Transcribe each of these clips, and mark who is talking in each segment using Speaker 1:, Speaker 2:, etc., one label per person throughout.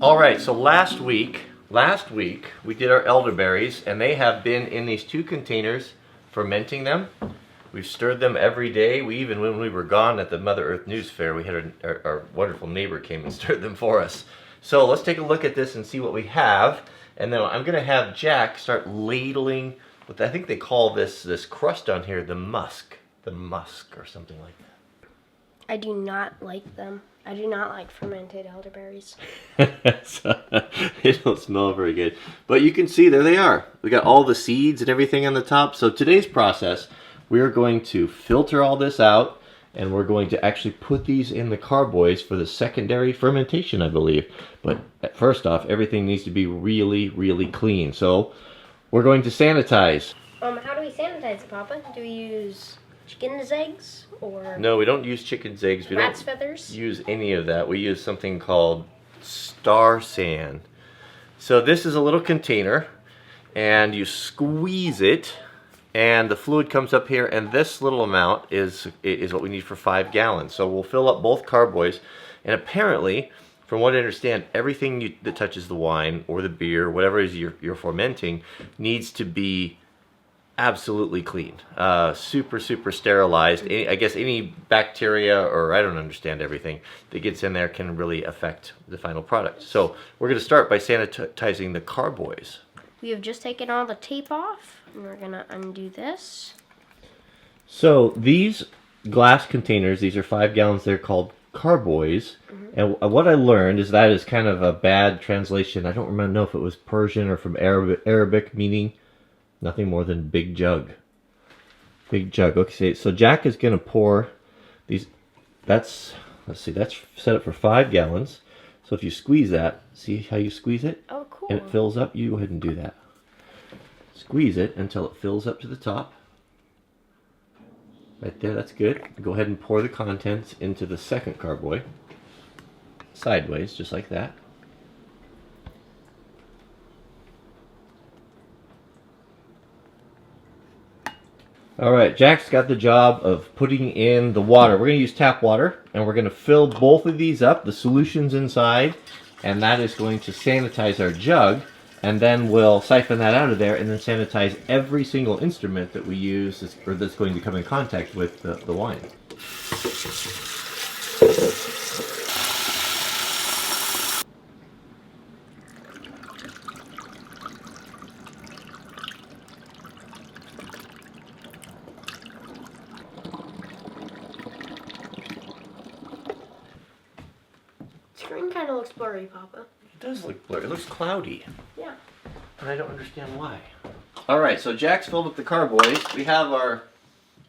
Speaker 1: All right, so last week we did our elderberries, and they have been in these 2 containers fermenting them. We've stirred them every day. When we were gone at the Mother Earth News Fair, we had our wonderful neighbor came and stirred them for us. So let's take a look at this and see what we have. And then I'm going to have Jack start ladling what I think they call this crust on here, the musk or something like that.
Speaker 2: I do not like them. I do not like fermented elderberries.
Speaker 1: They don't smell very good. But you can see, there they are. We got all the seeds and everything on the top. So today's process, we're going to filter all this out, and we're going to actually put these in the carboys for the secondary fermentation, I believe. But first off, everything needs to be really, really clean. So we're going to sanitize.
Speaker 2: How do we sanitize it, Papa? Do we use chicken's eggs or?
Speaker 1: No, we don't use chicken's eggs. We
Speaker 2: rat's
Speaker 1: don't
Speaker 2: feathers?
Speaker 1: use any of that. We use something called Star San. So this is a little container, and you squeeze it, and the fluid comes up here, and this little amount is what we need for 5 gallons. So we'll fill up both carboys, and apparently, from what I understand, everything that touches the wine or the beer, whatever it is you're fermenting, needs to be absolutely clean, super sterilized. I guess any bacteria, or I don't understand everything that gets in there, can really affect the final product. So we're going to start by sanitizing the carboys.
Speaker 2: We have just taken all the tape off, and we're going to undo this.
Speaker 1: So these glass containers, these are 5 gallons, they're called carboys. And what I learned is that is kind of a bad translation. I don't know if it was Persian or from Arabic, meaning nothing more than big jug. Big jug. Okay, so Jack is going to pour these. Let's see, that's set up for 5 gallons. So if you squeeze that, see how you squeeze it?
Speaker 2: Oh, cool.
Speaker 1: And it fills up. You go ahead and do that. Squeeze it until it fills up to the top. Right there, that's good. Go ahead and pour the contents into the second carboy. Sideways, just like that. Alright, Jack's got the job of putting in the water. We're going to use tap water, and we're going to fill both of these up, the solutions inside, and that is going to sanitize our jug, and then we'll siphon that out of there and then sanitize every single instrument that we use or that's going to come in contact with the wine.
Speaker 2: Screen kind of looks blurry, Papa.
Speaker 1: It does look blurry. It looks cloudy.
Speaker 2: Yeah.
Speaker 1: And I don't understand why. Alright, so Jack's filled up the carboys. We have our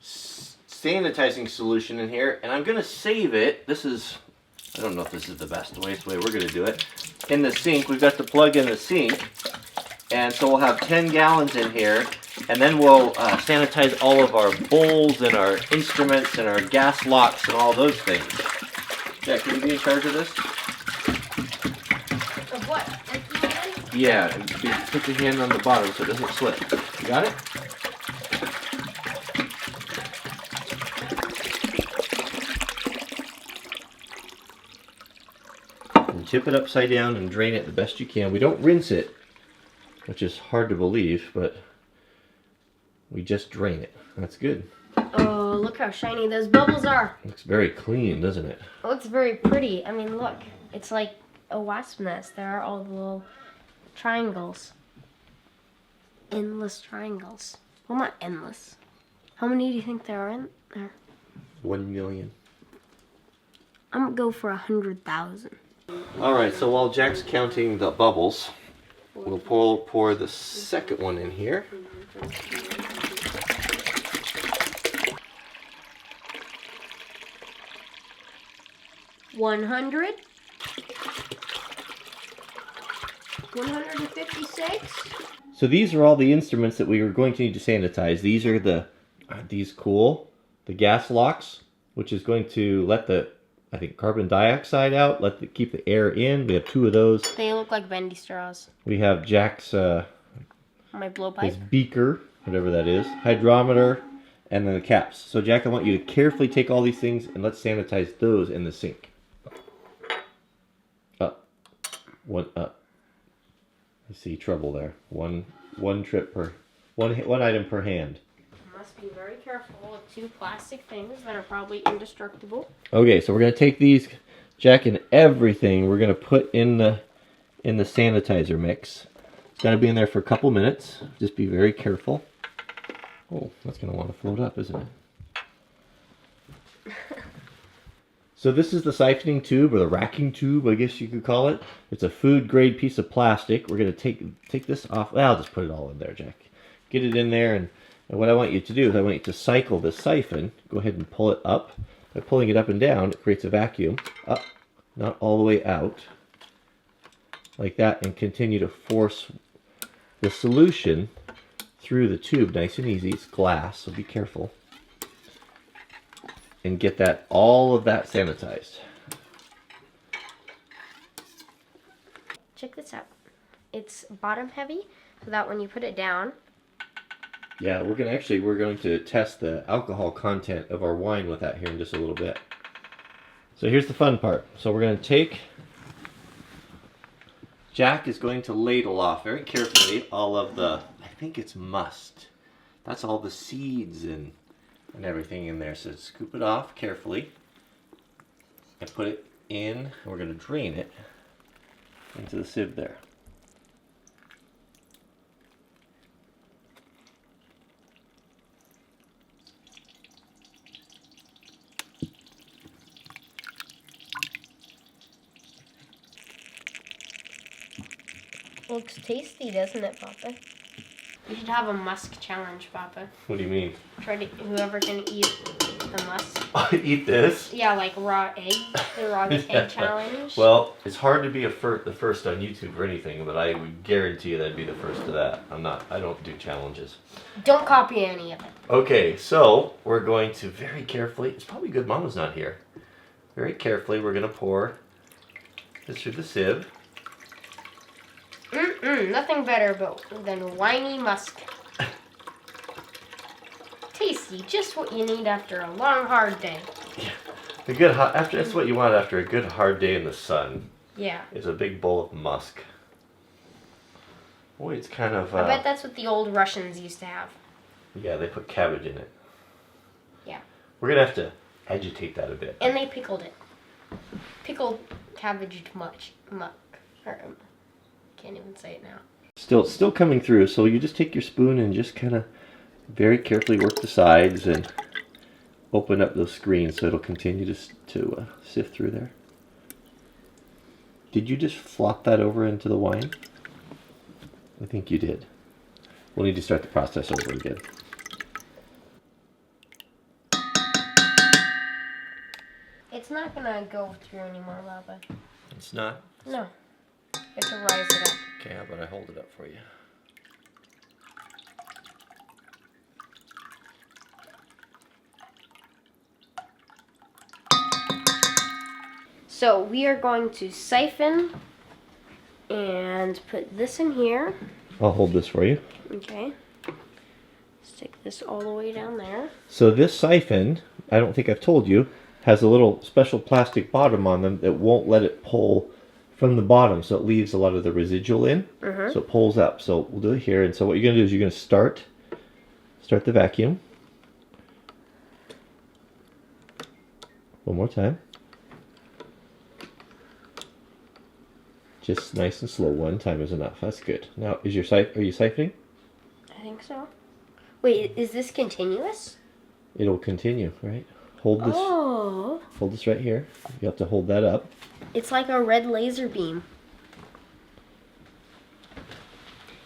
Speaker 1: sanitizing solution in here, and I'm going to save it. I don't know if this is the best way. It's the way we're going to do it. In the sink. We've got the plug in the sink. And so we'll have 10 gallons in here. And then we'll sanitize all of our bowls and our instruments and our gas locks and all those things. Jack, can you be in charge of this?
Speaker 2: Of what? Empty hand?
Speaker 1: Yeah, and put your hand on the bottom so it doesn't slip. You got it? And tip it upside down and drain it the best you can. We don't rinse it, which is hard to believe, but we just drain it. That's good.
Speaker 2: Oh, look how shiny those bubbles are.
Speaker 1: Looks very clean, doesn't it?
Speaker 2: It looks very pretty. I mean, look. It's like a wasp nest. There are all the little triangles. Endless triangles. Well, not endless. How many do you think there are in there?
Speaker 1: 1 million.
Speaker 2: I'm going to go for 100,000.
Speaker 1: Alright, so while Jack's counting the bubbles, we'll pour the second one in here.
Speaker 2: 100. 156.
Speaker 1: So these are all the instruments that we are going to need to sanitize. These are aren't these cool? The gas locks, which is going to let the, I think, carbon dioxide out, keep the air in. We have 2 of those.
Speaker 2: They look like bendy straws.
Speaker 1: We have Jack's
Speaker 2: my blowpipe.
Speaker 1: his beaker, whatever that is, hydrometer, and then the caps. So Jack, I want you to carefully take all these things and let's sanitize those in the sink. One I see trouble there. One trip per one item per hand.
Speaker 2: Must be very careful with two plastic things that are probably indestructible.
Speaker 1: Okay, so we're gonna take these, Jack, and everything we're gonna put in the sanitizer mix. It's gotta be in there for a couple minutes. Just be very careful. Oh, that's gonna want to float up, isn't it? So this is the siphoning tube, or the racking tube, I guess you could call it. It's a food grade piece of plastic. We're gonna take this off. Well, I'll just put it all in there, Jack. Get it in there, and what I want you to do is I want you to cycle the siphon. Go ahead and pull it up. By pulling it up and down, it creates a vacuum. Up, not all the way out. Like that, and continue to force the solution through the tube, nice and easy. It's glass, so be careful. And get that, all of that sanitized.
Speaker 2: Check this out. It's bottom heavy, so that when you put it down.
Speaker 1: Yeah, we're going to test the alcohol content of our wine with that here in just a little bit. So here's the fun part. So we're going to take, Jack is going to ladle off very carefully all of the, I think it's must. That's all the seeds and everything in there. So scoop it off carefully and put it in, and we're going to drain it into the sieve there.
Speaker 2: Looks tasty, doesn't it, Papa? You should have a musk challenge, Papa.
Speaker 1: What do you mean?
Speaker 2: Try to, whoever can eat the musk.
Speaker 1: Eat this?
Speaker 2: Yeah, like raw egg. The raw egg challenge.
Speaker 1: Well, it's hard to be the first on YouTube or anything, but I would guarantee that I'd be the first to that. I don't do challenges.
Speaker 2: Don't copy any of it.
Speaker 1: Okay, so we're going to very carefully, it's probably good Mama's not here. Very carefully, we're going to pour this through the sieve.
Speaker 2: Nothing better than whiny musk. Tasty, just what you need after a long, hard day.
Speaker 1: Yeah, that's what you want after a good hard day in the sun.
Speaker 2: Yeah.
Speaker 1: Is a big bowl of musk. Boy, it's kind of.
Speaker 2: I bet that's what the old Russians used to have.
Speaker 1: Yeah, they put cabbage in it.
Speaker 2: Yeah.
Speaker 1: We're gonna have to agitate that a bit.
Speaker 2: And they pickled it. Pickled cabbage muck. Can't even say it now.
Speaker 1: Still coming through. So you just take your spoon and just kind of very carefully work the sides and open up those screens so it'll continue to sift through there. Did you just flop that over into the wine? I think you did. We'll need to start the process over again.
Speaker 2: It's not gonna go through anymore, Lava.
Speaker 1: It's not?
Speaker 2: No. You have to rise it up.
Speaker 1: Okay, how about I hold it up for you?
Speaker 2: So we are going to siphon and put this in here.
Speaker 1: I'll hold this for you.
Speaker 2: Okay. Stick this all the way down there.
Speaker 1: So this siphon, I don't think I've told you, has a little special plastic bottom on them that won't let it pull from the bottom, so it leaves a lot of the residual in. So it pulls up. So we'll do it here. And so what you're going to do is you're going to start the vacuum. One more time. Just nice and slow. One time is enough. That's good. Now, are you siphoning?
Speaker 2: I think so. Wait, is this continuous?
Speaker 1: It'll continue, right? Hold this.
Speaker 2: Oh.
Speaker 1: Hold this right here. You have to hold that up.
Speaker 2: It's like a red laser beam.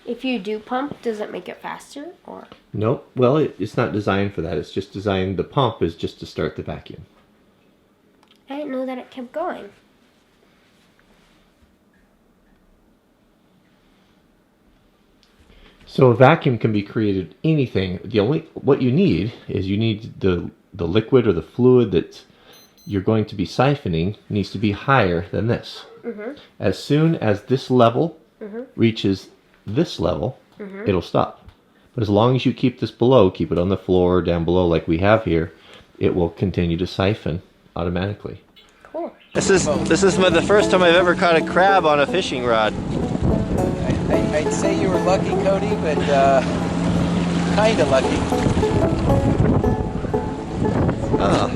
Speaker 2: If you do pump, does it make it faster or?
Speaker 1: No. Well, it's not designed for that. It's just designed. The pump is just to start the vacuum.
Speaker 2: I didn't know that it kept going.
Speaker 1: So a vacuum can be created anything. What you need is the liquid or the fluid that you're going to be siphoning needs to be higher than this. As soon as this level reaches this level, it'll stop. But as long as you keep this below, keep it on the floor down below like we have here, it will continue to siphon automatically.
Speaker 2: Cool.
Speaker 1: This is the first time I've ever caught a crab on a fishing rod.
Speaker 3: I'd say you were lucky, Cody, but kind of lucky.
Speaker 1: Oh,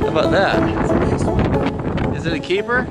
Speaker 1: how about that? Is it a keeper?